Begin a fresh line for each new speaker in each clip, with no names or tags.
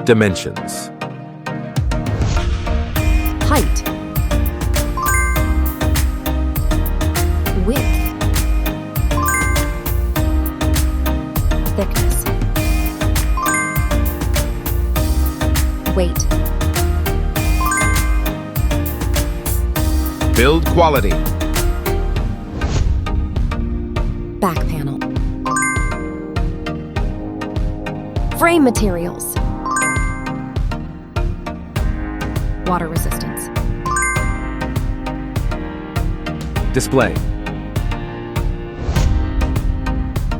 Dimensions.
Height. Width. Thickness. Weight.
Build quality.
Back panel. Frame materials. Water resistance.
Display.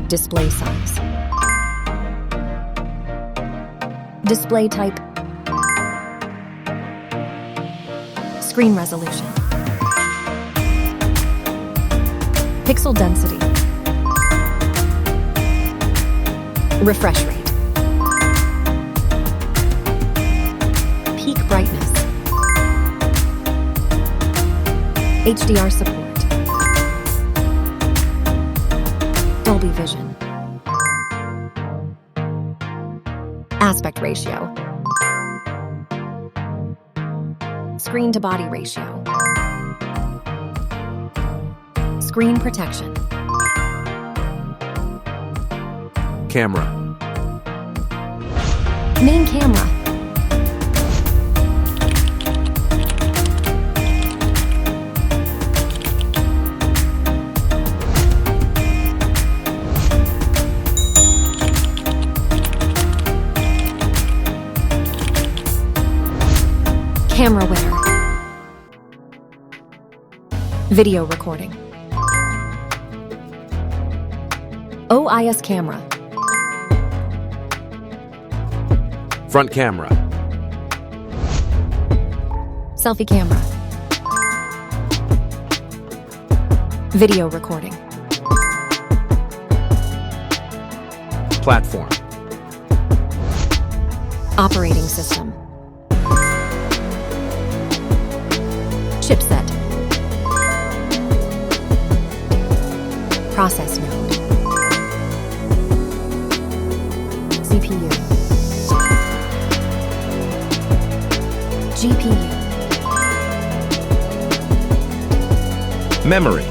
Display size. Display type. Screen resolution. Pixel density. Refresh rate. Peak brightness. HDR support. Dolby Vision. Aspect ratio. Screen to body ratio. Screen protection.
Camera.
Main camera. Camera winner. Video recording. OIS camera.
Front camera.
Selfie camera. Video recording.
Platform.
Operating system. Chipset. Process node. CPU. GPU.
Memory.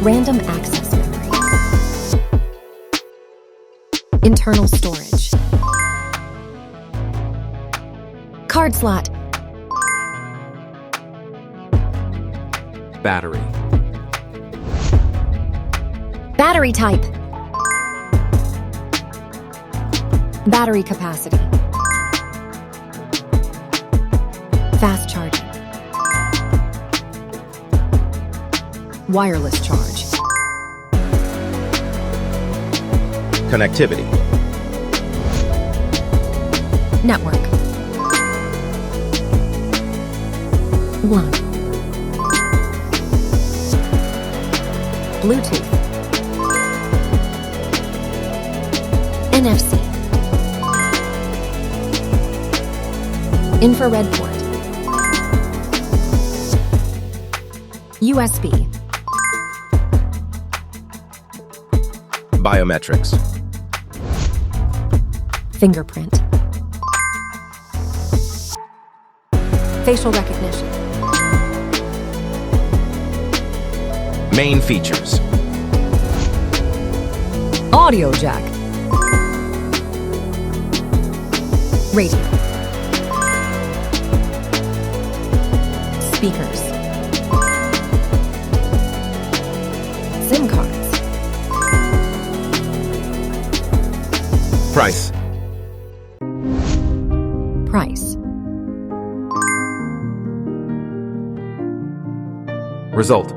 Random access memory. Internal storage. Card slot.
Battery.
Battery type. Battery capacity. Fast charging. Wireless charge.
Connectivity.
Network. WAN. Bluetooth. NFC. Infrared port. USB.
Biometrics.
Fingerprint. Facial recognition.
Main features.
Audio jack. Radio. Speakers. SIM cards.
Price.
Price.
Result.